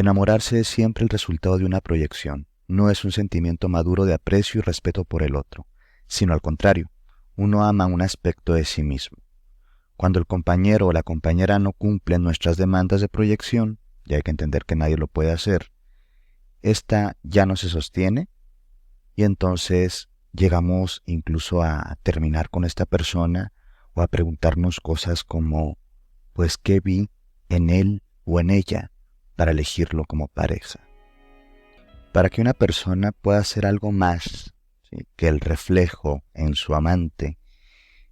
Enamorarse es siempre el resultado de una proyección, no es un sentimiento maduro de aprecio y respeto por el otro, sino al contrario, uno ama un aspecto de sí mismo. Cuando el compañero o la compañera no cumplen nuestras demandas de proyección, y hay que entender que nadie lo puede hacer, esta ya no se sostiene y entonces llegamos incluso a terminar con esta persona o a preguntarnos cosas como, pues, ¿qué vi en él o en ella para elegirlo como pareja? Para que una persona pueda hacer algo más, ¿sí?, que el reflejo en su amante,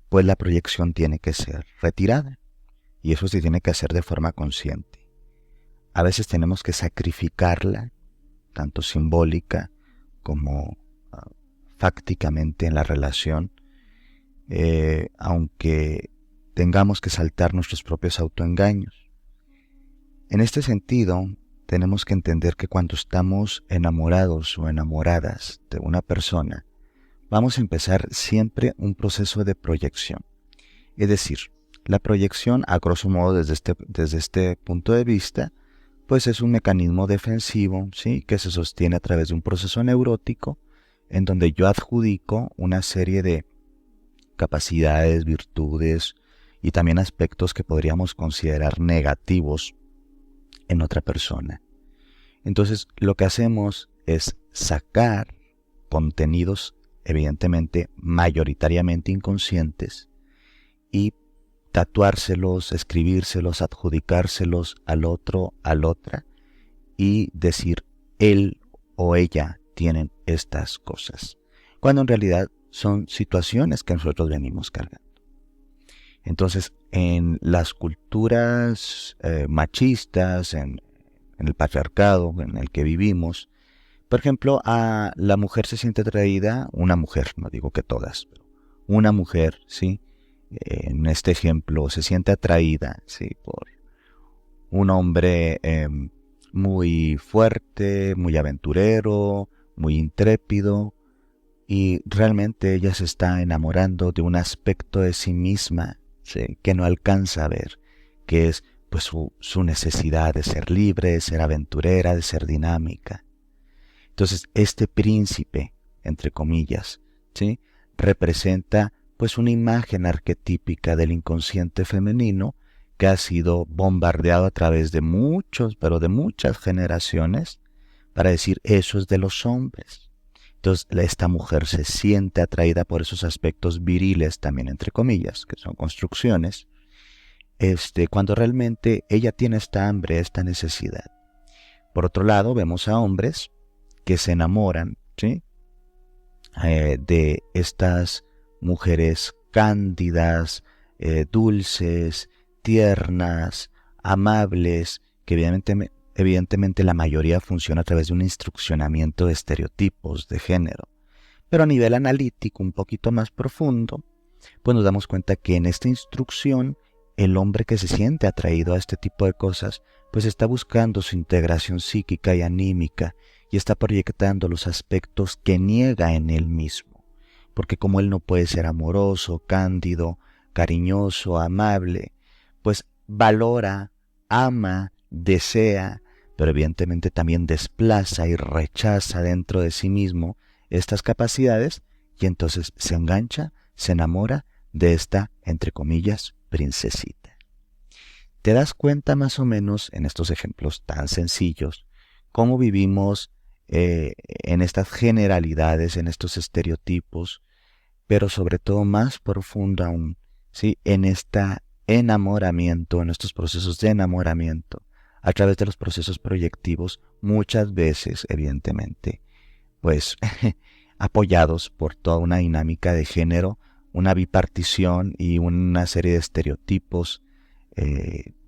pues la proyección tiene que ser retirada y eso se tiene que hacer de forma consciente. A veces tenemos que sacrificarla, tanto simbólica como fácticamente en la relación, aunque tengamos que saltar nuestros propios autoengaños. En este sentido, tenemos que entender que cuando estamos enamorados o enamoradas de una persona, vamos a empezar siempre un proceso de proyección. Es decir, la proyección, a grosso modo desde este punto de vista, pues es un mecanismo defensivo, ¿sí?, que se sostiene a través de un proceso neurótico en donde yo adjudico una serie de capacidades, virtudes y también aspectos que podríamos considerar negativos en otra persona. Entonces, lo que hacemos es sacar contenidos, evidentemente, mayoritariamente inconscientes, y tatuárselos, escribírselos, adjudicárselos al otro, a la otra, y decir, él o ella tienen estas cosas, cuando en realidad son situaciones que nosotros venimos cargando. Entonces, en las culturas machistas, en el patriarcado en el que vivimos, por ejemplo, a la mujer se siente atraída, una mujer, no digo que todas, pero una mujer, ¿sí?, en este ejemplo, se siente atraída, ¿sí?, por un hombre muy fuerte, muy aventurero, muy intrépido, y realmente ella se está enamorando de un aspecto de sí misma, ¿sí?, que no alcanza a ver, que es pues su necesidad de ser libre, de ser aventurera, de ser dinámica. Entonces, este príncipe, entre comillas, ¿sí?, representa pues una imagen arquetípica del inconsciente femenino que ha sido bombardeado a través de muchos, pero de muchas generaciones, para decir eso es de los hombres. Entonces, esta mujer se siente atraída por esos aspectos viriles, también entre comillas, que son construcciones, cuando realmente ella tiene esta hambre, esta necesidad. Por otro lado, vemos a hombres que se enamoran, ¿sí?, de estas mujeres cándidas, dulces, tiernas, amables, que evidentemente la mayoría funciona a través de un instruccionamiento de estereotipos de género. Pero a nivel analítico, un poquito más profundo, pues nos damos cuenta que en esta instrucción, el hombre que se siente atraído a este tipo de cosas, pues está buscando su integración psíquica y anímica y está proyectando los aspectos que niega en él mismo. Porque como él no puede ser amoroso, cándido, cariñoso, amable, pues valora, ama, desea, pero evidentemente también desplaza y rechaza dentro de sí mismo estas capacidades y entonces se engancha, se enamora de esta, entre comillas, princesita. ¿Te das cuenta más o menos en estos ejemplos tan sencillos cómo vivimos en estas generalidades, en estos estereotipos, pero sobre todo más profundo aún, ¿sí?, en este enamoramiento, en estos procesos de enamoramiento, a través de los procesos proyectivos, muchas veces, evidentemente, pues apoyados por toda una dinámica de género, una bipartición y una serie de estereotipos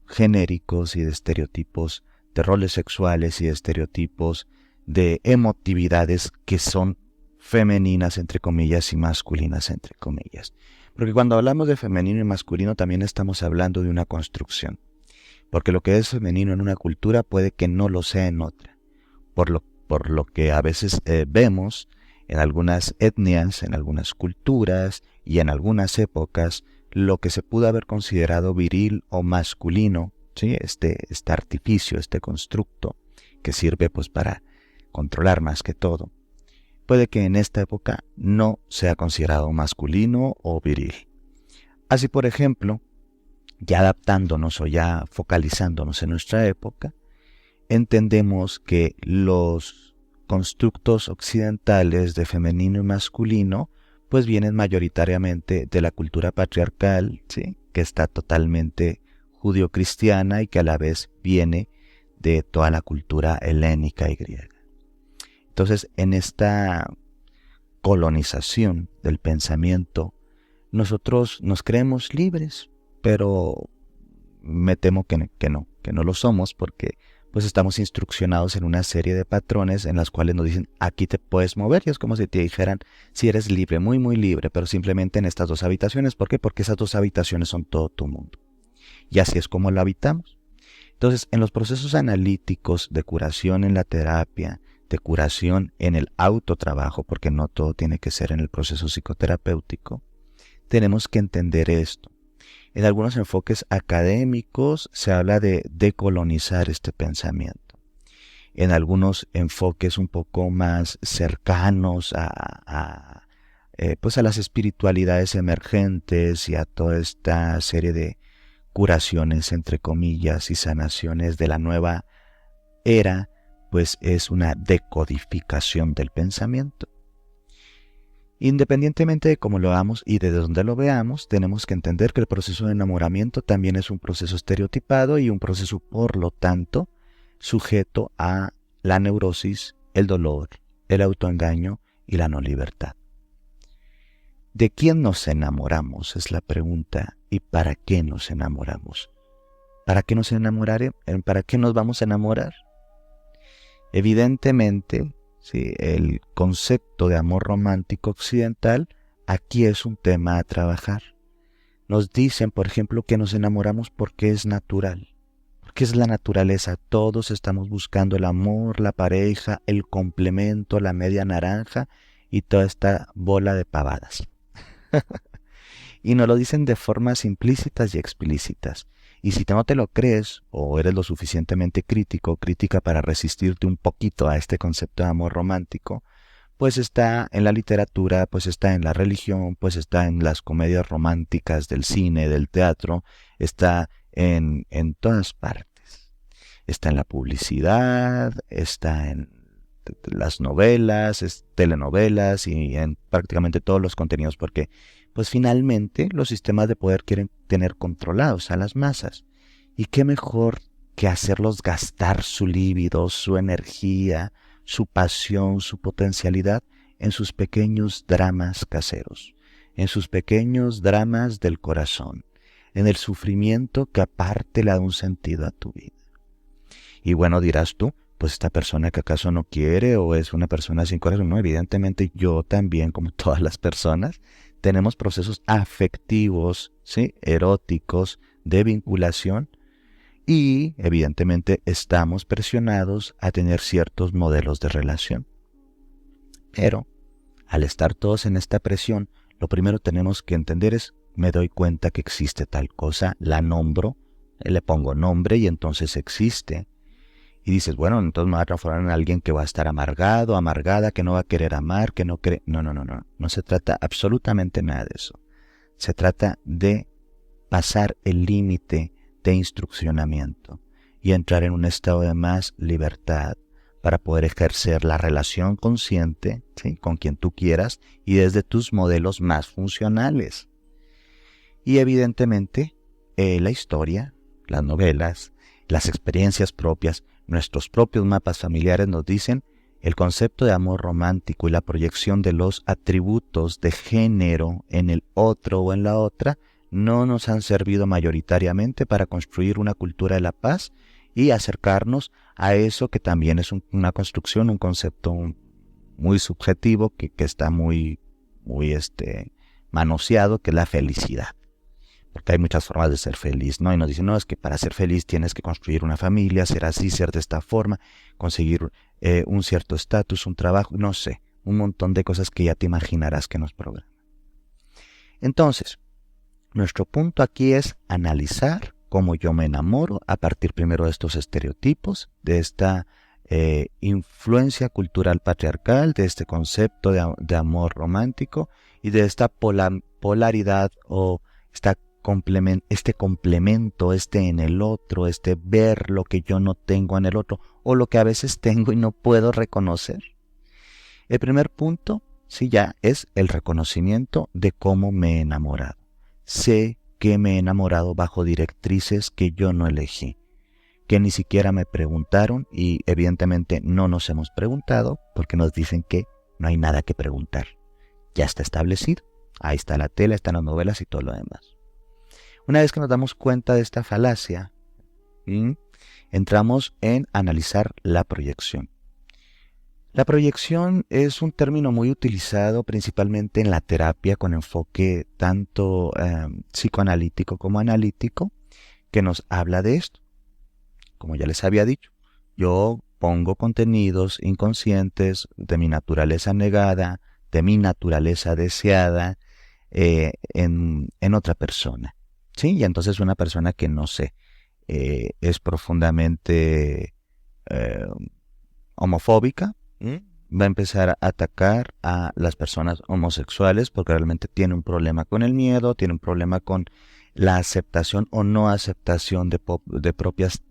genéricos y de estereotipos de roles sexuales y de estereotipos de emotividades que son femeninas entre comillas y masculinas entre comillas. Porque cuando hablamos de femenino y masculino también estamos hablando de una construcción. Porque lo que es femenino en una cultura puede que no lo sea en otra. Por lo que a veces vemos en algunas etnias, en algunas culturas y en algunas épocas, lo que se pudo haber considerado viril o masculino, ¿sí?, este artificio, este constructo, que sirve pues para controlar más que todo, puede que en esta época no sea considerado masculino o viril. Así, por ejemplo, ya adaptándonos o ya focalizándonos en nuestra época, entendemos que los constructos occidentales de femenino y masculino pues vienen mayoritariamente de la cultura patriarcal, ¿sí?, que está totalmente judio-cristiana y que a la vez viene de toda la cultura helénica y griega. Entonces, en esta colonización del pensamiento, nosotros nos creemos libres, pero me temo que no lo somos, porque pues estamos instruccionados en una serie de patrones en las cuales nos dicen, aquí te puedes mover, y es como si te dijeran, si eres libre, muy muy libre, pero simplemente en estas 2 habitaciones. ¿Por qué? Porque esas 2 habitaciones son todo tu mundo. Y así es como lo habitamos. Entonces, en los procesos analíticos de curación en la terapia, de curación en el autotrabajo, porque no todo tiene que ser en el proceso psicoterapéutico, tenemos que entender esto. En algunos enfoques académicos se habla de decolonizar este pensamiento. En algunos enfoques un poco más cercanos pues a las espiritualidades emergentes y a toda esta serie de curaciones, entre comillas, y sanaciones de la nueva era, pues es una decodificación del pensamiento. Independientemente de cómo lo hagamos y de dónde lo veamos, tenemos que entender que el proceso de enamoramiento también es un proceso estereotipado y un proceso, por lo tanto, sujeto a la neurosis, el dolor, el autoengaño y la no libertad. ¿De quién nos enamoramos? Es la pregunta. ¿Y para qué nos enamoramos? ¿Para qué nos enamoraremos? ¿Para qué nos vamos a enamorar? Evidentemente, sí, el concepto de amor romántico occidental aquí es un tema a trabajar. Nos dicen, por ejemplo, que nos enamoramos porque es natural, porque es la naturaleza. Todos estamos buscando el amor, la pareja, el complemento, la media naranja y toda esta bola de pavadas. Y nos lo dicen de formas implícitas y explícitas. Y si no te lo crees, o eres lo suficientemente crítico o crítica para resistirte un poquito a este concepto de amor romántico, pues está en la literatura, pues está en la religión, pues está en las comedias románticas del cine, del teatro, está en todas partes. Está en la publicidad, está en las novelas, telenovelas y en prácticamente todos los contenidos, porque pues finalmente los sistemas de poder quieren tener controlados a las masas. ¿Y qué mejor que hacerlos gastar su líbido, su energía, su pasión, su potencialidad en sus pequeños dramas caseros, en sus pequeños dramas del corazón, en el sufrimiento que aparte le da un sentido a tu vida? Y bueno, dirás tú, pues esta persona que acaso no quiere o es una persona sin corazón. No, evidentemente yo también, como todas las personas, tenemos procesos afectivos, ¿sí?, eróticos, de vinculación, y evidentemente estamos presionados a tener ciertos modelos de relación. Pero al estar todos en esta presión, lo primero que tenemos que entender es, me doy cuenta que existe tal cosa, la nombro, le pongo nombre y entonces existe. Y dices, bueno, entonces me va a transformar en alguien que va a estar amargado, amargada, que no va a querer amar, que no quiere... No. No se trata absolutamente nada de eso. Se trata de pasar el límite de instruccionamiento y entrar en un estado de más libertad para poder ejercer la relación consciente, ¿sí?, con quien tú quieras y desde tus modelos más funcionales. Y evidentemente la historia, las novelas, las experiencias propias, nuestros propios mapas familiares nos dicen el concepto de amor romántico y la proyección de los atributos de género en el otro o en la otra no nos han servido mayoritariamente para construir una cultura de la paz y acercarnos a eso que también es una construcción, un concepto muy subjetivo que está muy manoseado, que es la felicidad. Porque hay muchas formas de ser feliz, ¿no? Y nos dicen, no, es que para ser feliz tienes que construir una familia, ser así, ser de esta forma, conseguir un cierto estatus, un trabajo, no sé, un montón de cosas que ya te imaginarás que nos programan. Entonces, nuestro punto aquí es analizar cómo yo me enamoro a partir primero de estos estereotipos, de esta influencia cultural patriarcal, de este concepto de amor romántico y de esta polaridad o este complemento, este en el otro, este ver lo que yo no tengo en el otro o lo que a veces tengo y no puedo reconocer. El primer punto, sí, ya es el reconocimiento de cómo me he enamorado. Sé que me he enamorado bajo directrices que yo no elegí, que ni siquiera me preguntaron y evidentemente no nos hemos preguntado porque nos dicen que no hay nada que preguntar. Ya está establecido. Ahí está la tele, están las novelas y todo lo demás. Una vez que nos damos cuenta de esta falacia, entramos en analizar la proyección. La proyección es un término muy utilizado principalmente en la terapia con enfoque tanto psicoanalítico como analítico, que nos habla de esto. Como ya les había dicho, yo pongo contenidos inconscientes de mi naturaleza negada, de mi naturaleza deseada en otra persona. ¿Sí? Y entonces una persona que no sé, es profundamente homofóbica, va a empezar a atacar a las personas homosexuales porque realmente tiene un problema con el miedo, tiene un problema con la aceptación o no aceptación de propias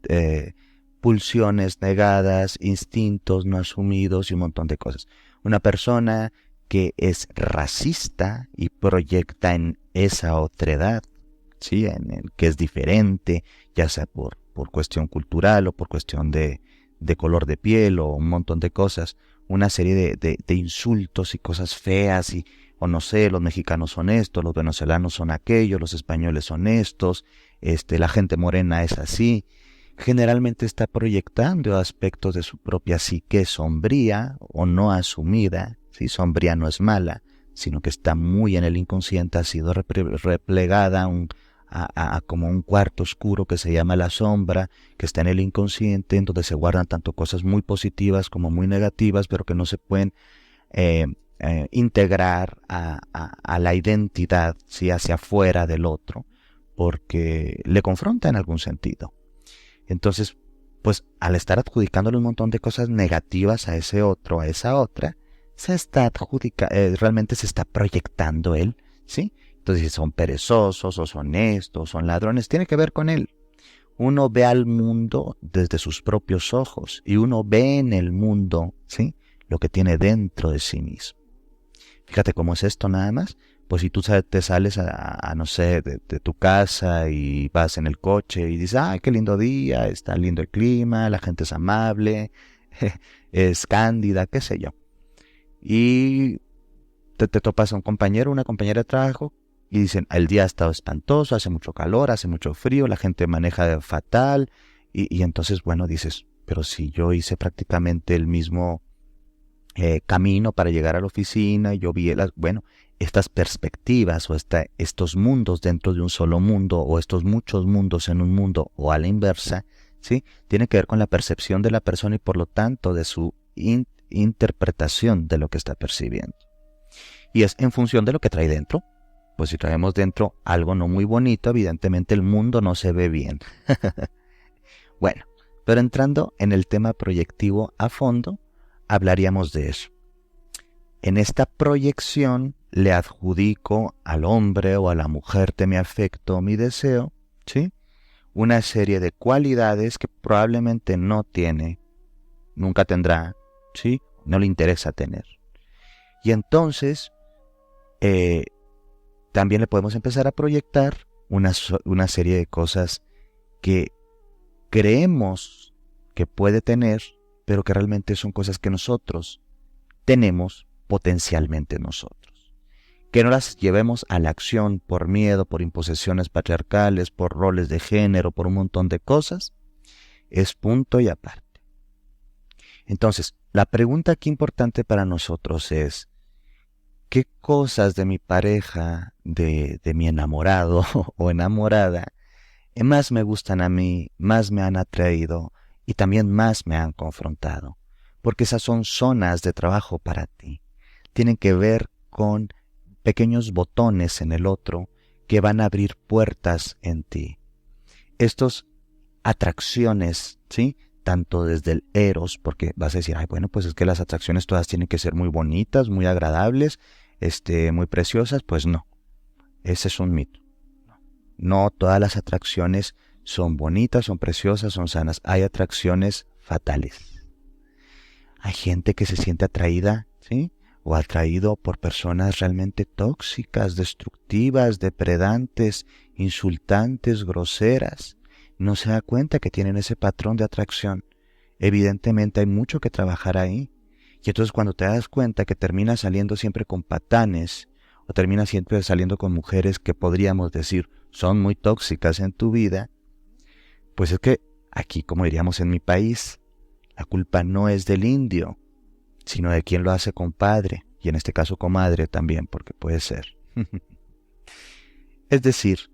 pulsiones negadas, instintos no asumidos y un montón de cosas. Una persona que es racista y proyecta en esa otredad, ¿sí? Que es diferente, ya sea por cuestión cultural o por cuestión de color de piel o un montón de cosas, una serie de insultos y cosas feas o no sé, los mexicanos son estos, los venezolanos son aquellos, los españoles son estos, la gente morena es así. Generalmente está proyectando aspectos de su propia psique sombría o no asumida, ¿sí? Sombría no es mala, sino que está muy en el inconsciente, ha sido replegada a como un cuarto oscuro que se llama la sombra, que está en el inconsciente, en donde se guardan tanto cosas muy positivas como muy negativas, pero que no se pueden integrar a la identidad, ¿sí? Hacia afuera del otro, porque le confronta en algún sentido. Entonces, pues al estar adjudicándole un montón de cosas negativas a ese otro, a esa otra, realmente se está proyectando él, ¿sí? Entonces, si son perezosos, o son estos, son ladrones, tiene que ver con él. Uno ve al mundo desde sus propios ojos y uno ve en el mundo, ¿sí? Lo que tiene dentro de sí mismo. Fíjate cómo es esto nada más. Pues si tú te sales no sé, de tu casa y vas en el coche y dices, ¡ay, qué lindo día! Está lindo el clima, la gente es amable, es cándida, qué sé yo. Y te topas a un compañero, una compañera de trabajo y dicen, el día ha estado espantoso, hace mucho calor, hace mucho frío, la gente maneja fatal. Y entonces, bueno, dices, pero si yo hice prácticamente el mismo camino para llegar a la oficina, yo vi bueno, estas perspectivas o estos mundos dentro de un solo mundo o estos muchos mundos en un mundo o a la inversa, ¿sí? Tiene que ver con la percepción de la persona y por lo tanto de su interpretación de lo que está percibiendo. Y es en función de lo que trae dentro. Pues si traemos dentro algo no muy bonito, evidentemente el mundo no se ve bien. Bueno, pero entrando en el tema proyectivo a fondo, hablaríamos de eso. En esta proyección le adjudico al hombre o a la mujer de mi afecto o mi deseo, ¿sí? Una serie de cualidades que probablemente no tiene, nunca tendrá, ¿sí? No le interesa tener. Y entonces, también le podemos empezar a proyectar una serie de cosas que creemos que puede tener, pero que realmente son cosas que nosotros tenemos potencialmente nosotros. Que no las llevemos a la acción por miedo, por imposiciones patriarcales, por roles de género, por un montón de cosas, es punto y aparte. Entonces, la pregunta aquí importante para nosotros es, ¿qué cosas de mi pareja, de mi enamorado o enamorada, más me gustan a mí, más me han atraído y también más me han confrontado? Porque esas son zonas de trabajo para ti. Tienen que ver con pequeños botones en el otro que van a abrir puertas en ti. Estas atracciones, ¿sí? tanto desde el eros, porque vas a decir, ay, bueno, pues es que las atracciones todas tienen que ser muy bonitas, muy agradables, muy preciosas. Pues no, ese es un mito. No todas las atracciones son bonitas, son preciosas, son sanas. Hay atracciones fatales. Hay gente que se siente atraída, ¿sí? O atraído por personas realmente tóxicas, destructivas, depredantes, insultantes, groseras. No se da cuenta que tienen ese patrón de atracción. Evidentemente hay mucho que trabajar ahí. Y entonces cuando te das cuenta que terminas saliendo siempre con patanes, o terminas siempre saliendo con mujeres que podríamos decir son muy tóxicas en tu vida, pues es que aquí, como diríamos en mi país, la culpa no es del indio, sino de quien lo hace compadre, y en este caso comadre también, porque puede ser. Es decir,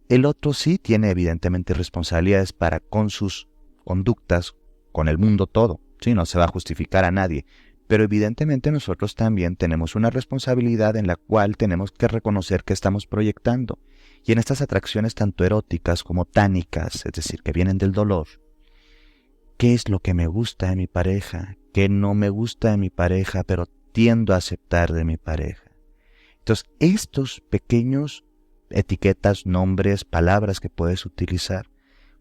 el otro sí tiene evidentemente responsabilidades para con sus conductas, con el mundo todo, ¿sí? No se va a justificar a nadie, pero evidentemente nosotros también tenemos una responsabilidad en la cual tenemos que reconocer que estamos proyectando. Y en estas atracciones tanto eróticas como tánicas, es decir, que vienen del dolor, ¿qué es lo que me gusta de mi pareja? ¿Qué no me gusta de mi pareja, pero tiendo a aceptar de mi pareja? Entonces, estos pequeños etiquetas, nombres, palabras que puedes utilizar,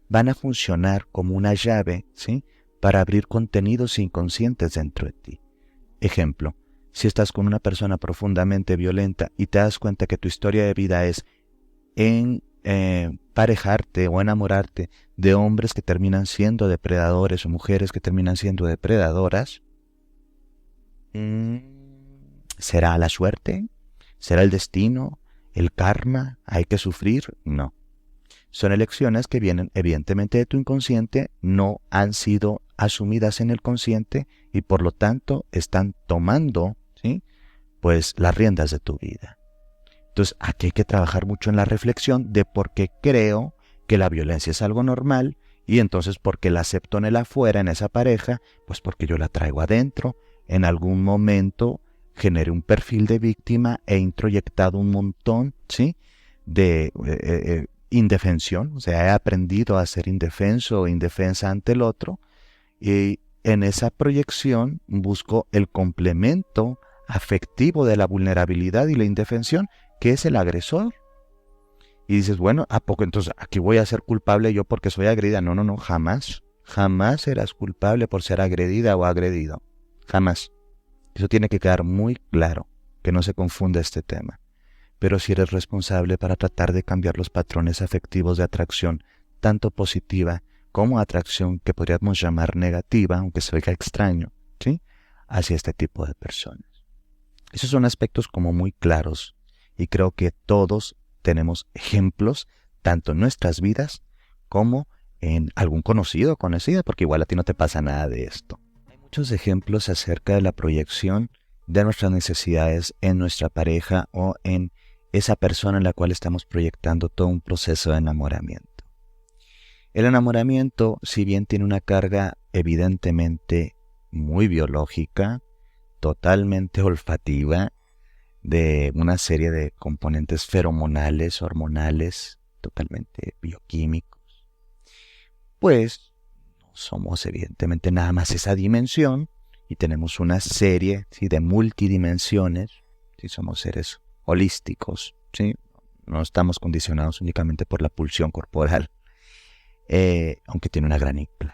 van a funcionar como una llave, ¿sí? Para abrir contenidos inconscientes dentro de ti. Ejemplo, si estás con una persona profundamente violenta y te das cuenta que tu historia de vida es parejarte o enamorarte de hombres que terminan siendo depredadores o mujeres que terminan siendo depredadoras, ¿será la suerte? ¿Será el destino? ¿El karma? ¿Hay que sufrir? No. Son elecciones que vienen evidentemente de tu inconsciente, no han sido asumidas en el consciente y por lo tanto están tomando, ¿sí? Pues las riendas de tu vida. Entonces aquí hay que trabajar mucho en la reflexión de por qué creo que la violencia es algo normal y entonces por qué la acepto en el afuera, en esa pareja, pues porque yo la traigo adentro. En algún momento generé un perfil de víctima e introyectado un montón, ¿sí? de indefensión, o sea, he aprendido a ser indefenso o indefensa ante el otro y en esa proyección busco el complemento afectivo de la vulnerabilidad y la indefensión, que es el agresor. Y dices, bueno, ¿a poco entonces aquí voy a ser culpable yo porque soy agredida? No, no, no, jamás. Jamás serás culpable por ser agredida o agredido. Jamás. Eso tiene que quedar muy claro, que no se confunda este tema. Pero si eres responsable para tratar de cambiar los patrones afectivos de atracción, tanto positiva como atracción que podríamos llamar negativa, aunque se oiga extraño, ¿sí? Hacia este tipo de personas. Esos son aspectos como muy claros y creo que todos tenemos ejemplos, tanto en nuestras vidas como en algún conocido o conocida, porque igual a ti no te pasa nada de esto. Hay muchos ejemplos acerca de la proyección de nuestras necesidades en nuestra pareja o en esa persona en la cual estamos proyectando todo un proceso de enamoramiento. El enamoramiento, si bien tiene una carga evidentemente muy biológica, totalmente olfativa, de una serie de componentes feromonales, hormonales, totalmente bioquímicos, pues no somos evidentemente nada más esa dimensión y tenemos una serie, ¿sí?, de multidimensiones, ¿sí? Somos seres holísticos, ¿sí? No estamos condicionados únicamente por la pulsión corporal, aunque tiene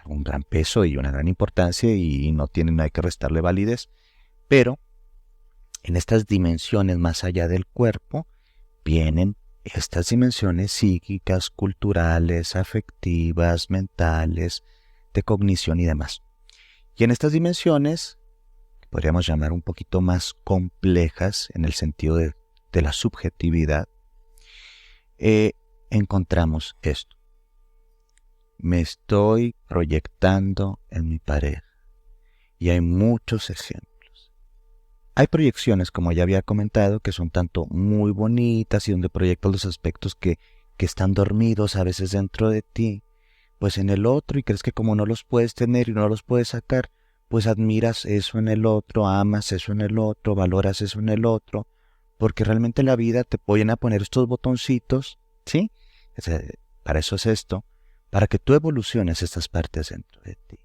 un gran peso y una gran importancia y no hay que restarle validez, pero en estas dimensiones más allá del cuerpo vienen estas dimensiones psíquicas, culturales, afectivas, mentales, de cognición y demás. Y en estas dimensiones, que podríamos llamar un poquito más complejas en el sentido de la subjetividad, encontramos esto. Me estoy proyectando en mi pareja y hay muchos ejemplos. Hay proyecciones, como ya había comentado, que son tanto muy bonitas y donde proyectas los aspectos que están dormidos a veces dentro de ti, pues en el otro, y crees que como no los puedes tener y no los puedes sacar, pues admiras eso en el otro, amas eso en el otro, valoras eso en el otro, porque realmente en la vida te pueden a poner estos botoncitos, ¿sí? Para eso es esto, para que tú evoluciones estas partes dentro de ti.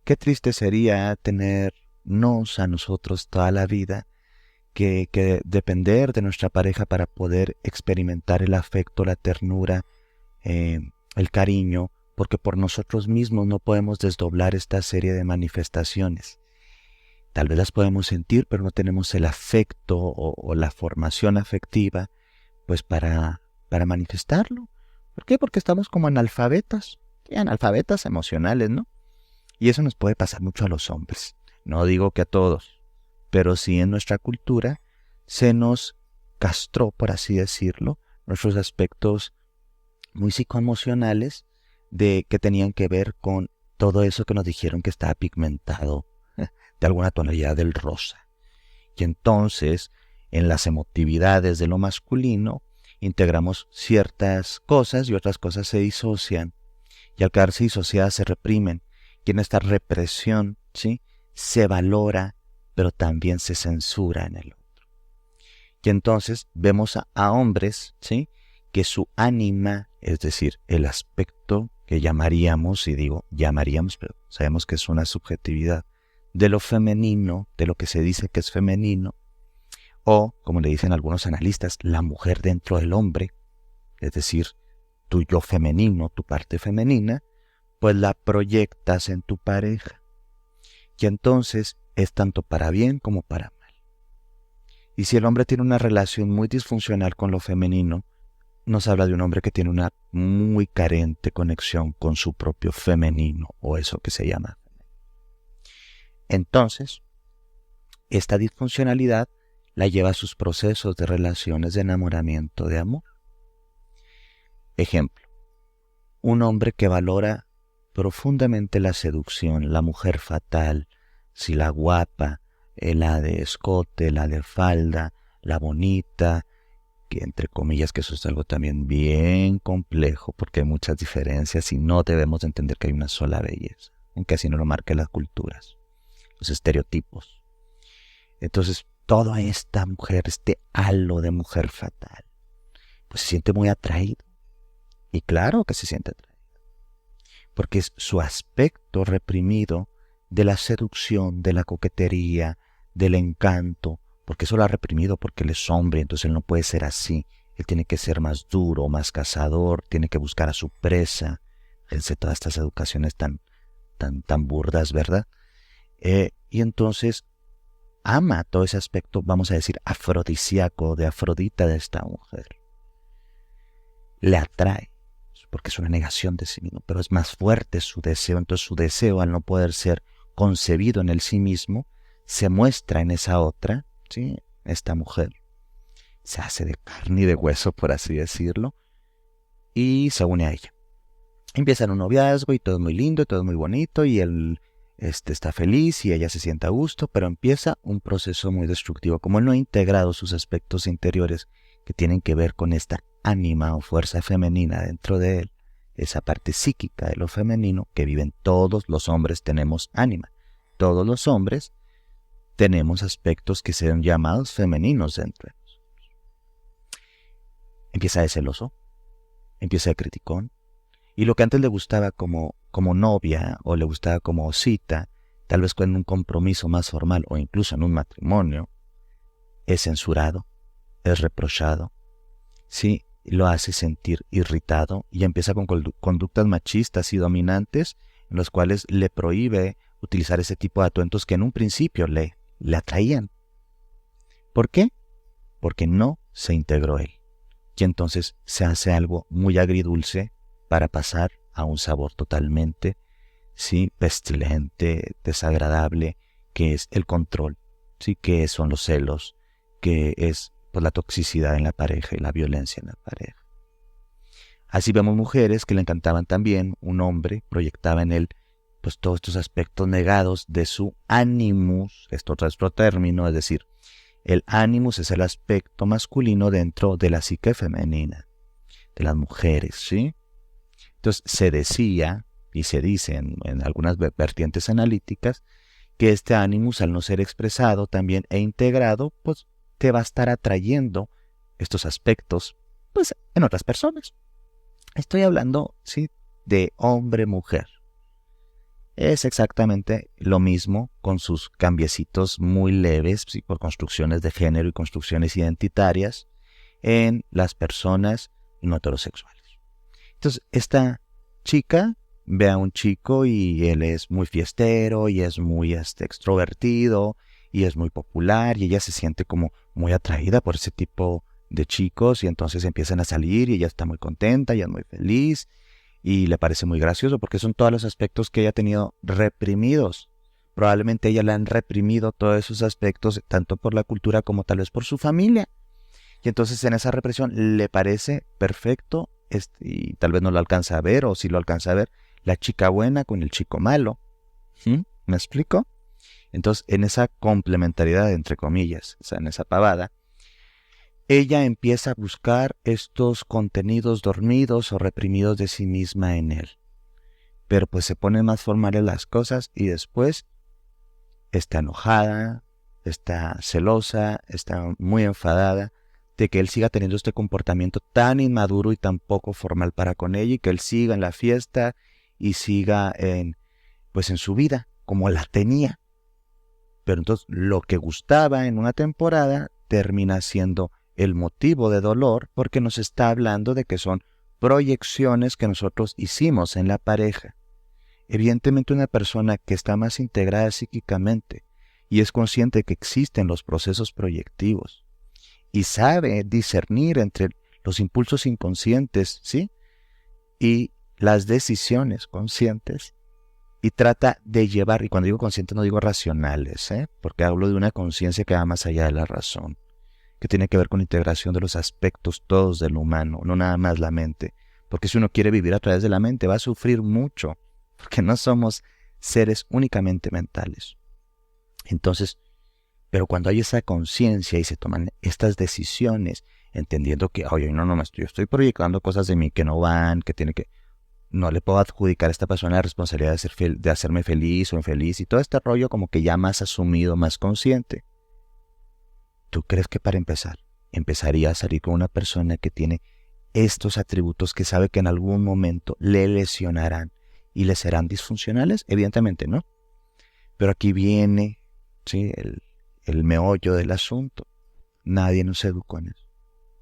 Qué triste sería tenernos a nosotros toda la vida que depender de nuestra pareja para poder experimentar el afecto, la ternura, eh, el cariño, porque por nosotros mismos no podemos desdoblar esta serie de manifestaciones. Tal vez las podemos sentir, pero no tenemos el afecto o la formación afectiva pues para manifestarlo. ¿Por qué? Porque estamos como analfabetas, analfabetas emocionales, ¿no? Y eso nos puede pasar mucho a los hombres. No digo que a todos, pero sí en nuestra cultura se nos castró, por así decirlo, nuestros aspectos muy psicoemocionales que tenían que ver con todo eso que nos dijeron que estaba pigmentado de alguna tonalidad del rosa. Y entonces, en las emotividades de lo masculino, integramos ciertas cosas y otras cosas se disocian. Y al quedarse disociadas se reprimen. Y en esta represión, ¿sí?, se valora, pero también se censura en el otro. Y entonces vemos a hombres, ¿sí?, que su ánima, es decir, el aspecto que llamaríamos, y digo llamaríamos, pero sabemos que es una subjetividad, de lo femenino, de lo que se dice que es femenino, o, como le dicen algunos analistas, la mujer dentro del hombre, es decir, tu yo femenino, tu parte femenina, pues la proyectas en tu pareja. Y entonces es tanto para bien como para mal. Y si el hombre tiene una relación muy disfuncional con lo femenino, nos habla de un hombre que tiene una muy carente conexión con su propio femenino, o eso que se llama. Entonces, esta disfuncionalidad la lleva a sus procesos de relaciones de enamoramiento, de amor. Ejemplo, un hombre que valora profundamente la seducción, la mujer fatal, si la guapa, la de escote, la de falda, la bonita, que entre comillas que eso es algo también bien complejo porque hay muchas diferencias y no debemos entender que hay una sola belleza, aunque así no lo marquen las culturas, los estereotipos. Entonces, toda esta mujer, este halo de mujer fatal, pues se siente muy atraído. Y claro que se siente atraído, porque es su aspecto reprimido de la seducción, de la coquetería, del encanto, porque eso lo ha reprimido porque él es hombre, entonces él no puede ser así. Él tiene que ser más duro, más cazador, tiene que buscar a su presa. Fíjense todas estas educaciones tan burdas, ¿verdad? Y entonces ama todo ese aspecto, vamos a decir, afrodisíaco, de Afrodita de esta mujer. Le atrae, porque es una negación de sí mismo, pero es más fuerte su deseo. Entonces su deseo, al no poder ser concebido en el sí mismo, se muestra en esa otra, ¿sí?, esta mujer. Se hace de carne y de hueso, por así decirlo, y se une a ella. Empiezan un noviazgo y todo es muy lindo, y todo es muy bonito, y él está feliz y ella se siente a gusto, pero empieza un proceso muy destructivo. Como él no ha integrado sus aspectos interiores que tienen que ver con esta ánima o fuerza femenina dentro de él, esa parte psíquica de lo femenino que viven todos los hombres, tenemos ánima. Todos los hombres tenemos aspectos que sean llamados femeninos dentro de nosotros. Empieza de celoso, empieza de criticón, y lo que antes le gustaba como novia o le gustaba como cita, tal vez con un compromiso más formal o incluso en un matrimonio, es censurado, es reprochado, sí, lo hace sentir irritado y empieza con conductas machistas y dominantes en los cuales le prohíbe utilizar ese tipo de atuendos que en un principio le atraían. ¿Por qué? Porque no se integró él. Y entonces se hace algo muy agridulce para pasar a un sabor totalmente, sí, pestilente, desagradable, que es el control, sí, que son los celos, que es pues la toxicidad en la pareja y la violencia en la pareja. Así vemos mujeres que le encantaban también un hombre, proyectaba en él pues todos estos aspectos negados de su animus, esto es otro término, es decir, el animus es el aspecto masculino dentro de la psique femenina, de las mujeres, ¿sí? Entonces se decía, y se dice en algunas vertientes analíticas, que este animus, al no ser expresado también e integrado, pues te va a estar atrayendo estos aspectos, pues, en otras personas. Estoy hablando, sí, de hombre-mujer. Es exactamente lo mismo con sus cambiecitos muy leves, ¿sí?, por construcciones de género y construcciones identitarias en las personas no heterosexuales. Entonces, esta chica ve a un chico y él es muy fiestero y es muy extrovertido y es muy popular y ella se siente como muy atraída por ese tipo de chicos y entonces empiezan a salir y ella está muy contenta y es muy feliz y le parece muy gracioso porque son todos los aspectos que ella ha tenido reprimidos. Probablemente ella le han reprimido todos esos aspectos tanto por la cultura como tal vez por su familia. Y entonces en esa represión le parece perfecto y tal vez no lo alcanza a ver o si lo alcanza a ver, la chica buena con el chico malo. ¿Me explico? Entonces en esa complementariedad entre comillas, o sea, en esa pavada, ella empieza a buscar estos contenidos dormidos o reprimidos de sí misma en él. Pero pues se ponen más formales las cosas y después está enojada, está celosa, está muy enfadada de que él siga teniendo este comportamiento tan inmaduro y tan poco formal para con ella y que él siga en la fiesta y siga en su vida como la tenía. Pero entonces lo que gustaba en una temporada termina siendo el motivo de dolor porque nos está hablando de que son proyecciones que nosotros hicimos en la pareja. Evidentemente una persona que está más integrada psíquicamente y es consciente que existen los procesos proyectivos y sabe discernir entre los impulsos inconscientes, ¿sí?, y las decisiones conscientes y trata de llevar, y cuando digo consciente no digo racionales, porque hablo de una conciencia que va más allá de la razón, que tiene que ver con la integración de los aspectos todos del humano, no nada más la mente, porque si uno quiere vivir a través de la mente va a sufrir mucho, porque no somos seres únicamente mentales. Entonces, pero cuando hay esa conciencia y se toman estas decisiones, entendiendo que, oye, no, yo estoy proyectando cosas de mí que no van, no le puedo adjudicar a esta persona la responsabilidad de hacerme feliz o infeliz, y todo este rollo como que ya más asumido, más consciente. ¿Tú crees que para empezar, empezaría a salir con una persona que tiene estos atributos que sabe que en algún momento le lesionarán y le serán disfuncionales? Evidentemente no. Pero aquí viene, ¿sí?, el meollo del asunto. Nadie nos educó en eso.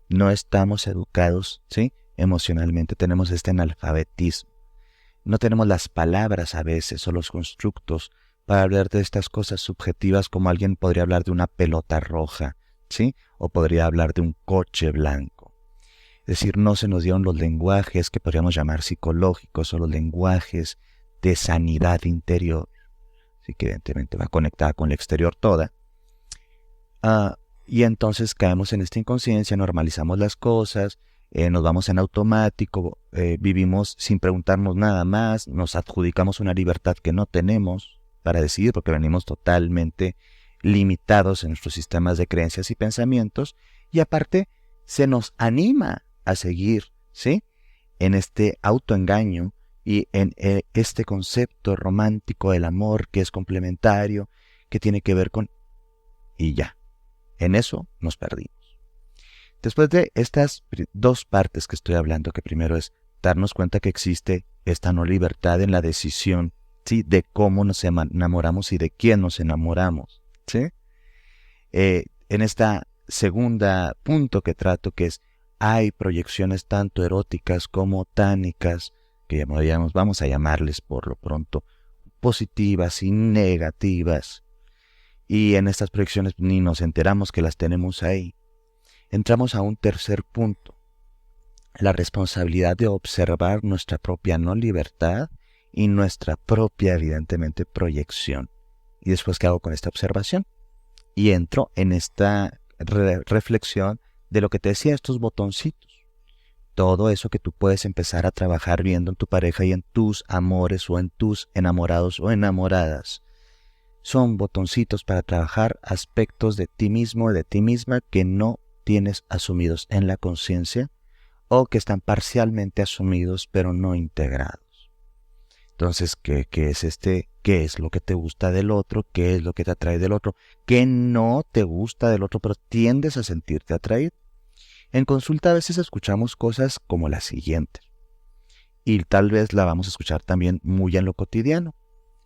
No estamos educados, ¿sí?, emocionalmente. Tenemos este analfabetismo. No tenemos las palabras a veces o los constructos para hablar de estas cosas subjetivas como alguien podría hablar de una pelota roja, ¿sí?, o podría hablar de un coche blanco. Es decir, no se nos dieron los lenguajes que podríamos llamar psicológicos o los lenguajes de sanidad interior, así que evidentemente va conectada con el exterior toda. Y entonces caemos en esta inconsciencia, normalizamos las cosas, nos vamos en automático, vivimos sin preguntarnos nada más, nos adjudicamos una libertad que no tenemos para decidir porque venimos totalmente limitados en nuestros sistemas de creencias y pensamientos, y aparte se nos anima a seguir, ¿sí?, en este autoengaño y en este concepto romántico del amor que es complementario, que tiene que ver con... y ya, en eso nos perdimos. Después de estas dos partes que estoy hablando, que primero es darnos cuenta que existe esta no libertad en la decisión, ¿sí?, de cómo nos enamoramos y de quién nos enamoramos, ¿sí? En esta segunda punto que trato, que es hay proyecciones tanto eróticas como tánicas, que vamos a llamarles por lo pronto positivas y negativas, y en estas proyecciones ni nos enteramos que las tenemos ahí. Entramos a un tercer punto, la responsabilidad de observar nuestra propia no libertad y nuestra propia, evidentemente, proyección. ¿Y después qué hago con esta observación? Y entro en esta reflexión de lo que te decía, estos botoncitos. Todo eso que tú puedes empezar a trabajar viendo en tu pareja y en tus amores o en tus enamorados o enamoradas. Son botoncitos para trabajar aspectos de ti mismo o de ti misma que no tienes asumidos en la conciencia o que están parcialmente asumidos pero no integrados. Entonces, ¿qué es lo que te gusta del otro? ¿Qué es lo que te atrae del otro? ¿Qué no te gusta del otro pero tiendes a sentirte atraído? En consulta a veces escuchamos cosas como las siguientes. y tal vez la vamos a escuchar también muy en lo cotidiano.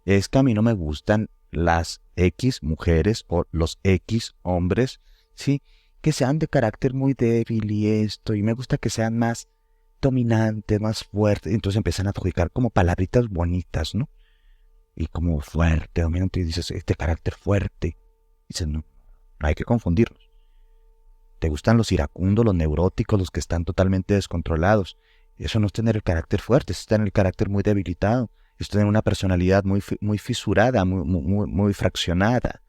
Es que a mí no me gustan las X mujeres o los X hombres, ¿sí? Que sean de carácter muy débil y esto, y me gusta que sean más dominantes, más fuertes. Entonces empiezan a adjudicar como palabritas bonitas, ¿no? Y como fuerte, dominante, y dices, este carácter fuerte. Y dices, no, no hay que confundirlos. Te gustan los iracundos, los neuróticos, los que están totalmente descontrolados. Eso no es tener el carácter fuerte, es tener el carácter muy debilitado. Es tener una personalidad muy fisurada, muy fraccionada.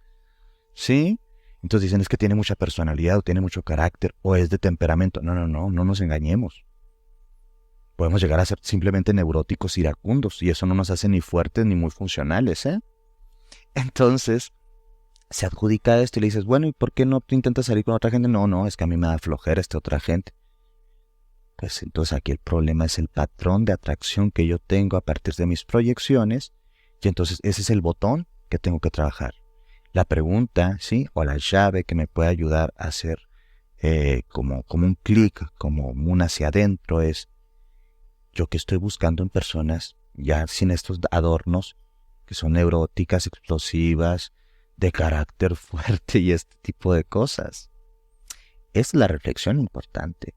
¿Sí? Entonces dicen es que tiene mucha personalidad o tiene mucho carácter o es de temperamento. No nos engañemos. Podemos llegar a ser simplemente neuróticos iracundos y eso no nos hace ni fuertes ni muy funcionales, ¿eh? Entonces se adjudica esto y le dices, bueno, ¿y por qué no intentas salir con otra gente? No, es que a mí me da flojera esta otra gente. Pues entonces aquí el problema es el patrón de atracción que yo tengo a partir de mis proyecciones y entonces ese es el botón que tengo que trabajar. La pregunta, ¿sí? O la llave que me puede ayudar a hacer como un clic, como un hacia adentro es yo que estoy buscando en personas ya sin estos adornos que son neuróticas, explosivas, de carácter fuerte y este tipo de cosas. Es la reflexión importante.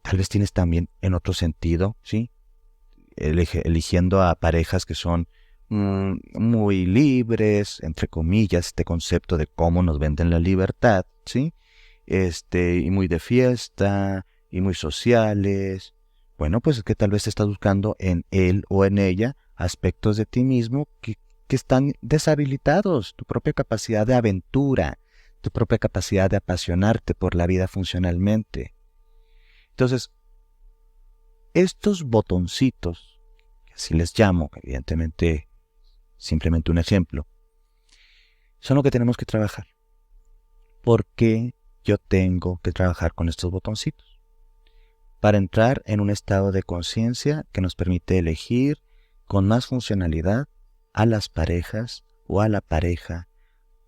Tal vez tienes también en otro sentido, ¿sí? Eligiendo a parejas que son muy libres, entre comillas, este concepto de cómo nos venden la libertad, ¿sí? Y muy de fiesta, y muy sociales. Bueno, pues es que tal vez estás buscando en él o en ella aspectos de ti mismo que están deshabilitados, tu propia capacidad de aventura, tu propia capacidad de apasionarte por la vida funcionalmente. Entonces, estos botoncitos, que así les llamo, evidentemente simplemente un ejemplo, son lo que tenemos que trabajar. ¿Por qué yo tengo que trabajar con estos botoncitos? Para entrar en un estado de conciencia que nos permite elegir con más funcionalidad a las parejas o a la pareja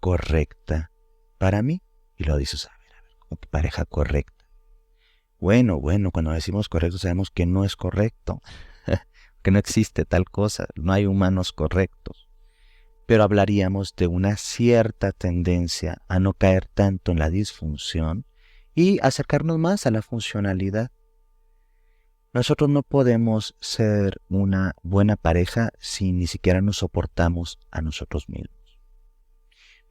correcta para mí. Y lo dices, a ver, ¿cómo que pareja correcta? Bueno, cuando decimos correcto sabemos que no es correcto, que no existe tal cosa, no hay humanos correctos. Pero hablaríamos de una cierta tendencia a no caer tanto en la disfunción y acercarnos más a la funcionalidad. Nosotros no podemos ser una buena pareja si ni siquiera nos soportamos a nosotros mismos.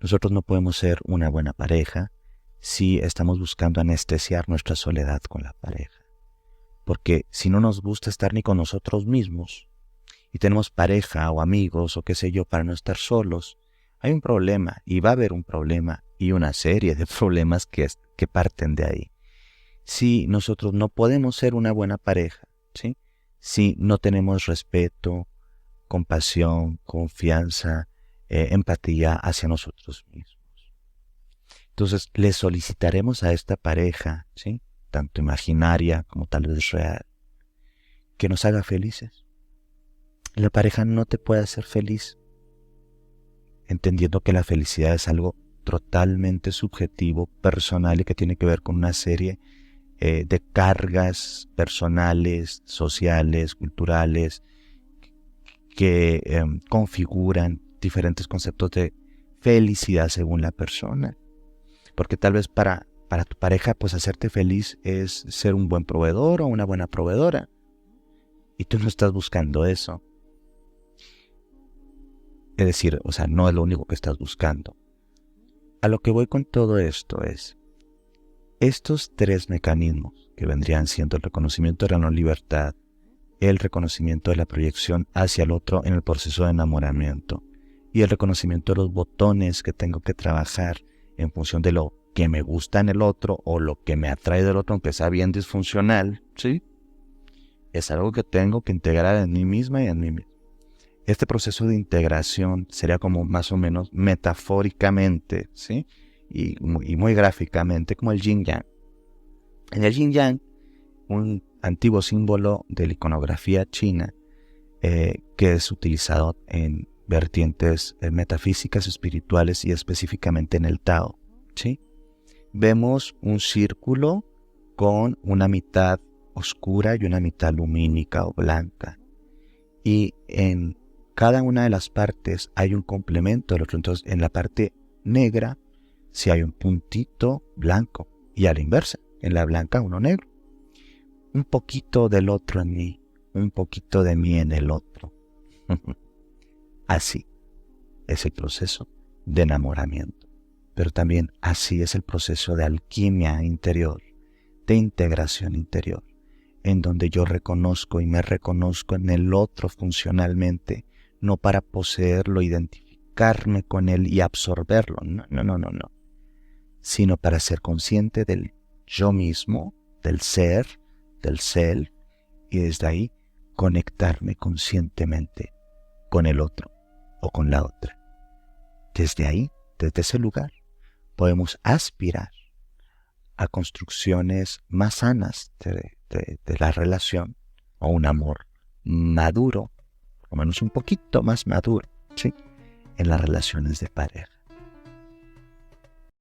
Nosotros no podemos ser una buena pareja si estamos buscando anestesiar nuestra soledad con la pareja. Porque si no nos gusta estar ni con nosotros mismos y tenemos pareja o amigos o qué sé yo para no estar solos, hay un problema y va a haber un problema y una serie de problemas que parten de ahí. Si nosotros no podemos ser una buena pareja, ¿sí? Si no tenemos respeto, compasión, confianza, empatía hacia nosotros mismos. Entonces le solicitaremos a esta pareja, ¿sí? Tanto imaginaria como tal vez real, que nos haga felices. La pareja no te puede hacer feliz, entendiendo que la felicidad es algo totalmente subjetivo, personal y que tiene que ver con una serie de cargas personales, sociales, culturales, que configuran diferentes conceptos de felicidad según la persona. Porque tal vez para tu pareja, pues hacerte feliz es ser un buen proveedor o una buena proveedora. Y tú no estás buscando eso. Es decir, o sea, no es lo único que estás buscando. A lo que voy con todo esto es, estos tres mecanismos que vendrían siendo el reconocimiento de la no libertad, el reconocimiento de la proyección hacia el otro en el proceso de enamoramiento y el reconocimiento de los botones que tengo que trabajar en función de lo que me gusta en el otro o lo que me atrae del otro, aunque sea bien disfuncional, ¿sí? Es algo que tengo que integrar en mí misma y en mí mismo. Este proceso de integración sería como más o menos metafóricamente, ¿sí? Y muy gráficamente como el yin-yang. En el yin-yang, un antiguo símbolo de la iconografía china que es utilizado en vertientes metafísicas, espirituales y específicamente en el Tao, ¿sí? Vemos un círculo con una mitad oscura y una mitad lumínica o blanca. Y en cada una de las partes hay un complemento del otro. Entonces, en la parte negra, sí hay un puntito blanco. Y a la inversa, en la blanca uno negro. Un poquito del otro en mí, un poquito de mí en el otro. Así es el proceso de enamoramiento. Pero también así es el proceso de alquimia interior, de integración interior, en donde yo reconozco y me reconozco en el otro funcionalmente, no para poseerlo, identificarme con él y absorberlo, no, sino para ser consciente del yo mismo, del ser, del self, y desde ahí conectarme conscientemente con el otro o con la otra. Desde ahí, desde ese lugar, podemos aspirar a construcciones más sanas de la relación, o un amor maduro, o menos un poquito más maduro, ¿sí?, en las relaciones de pareja.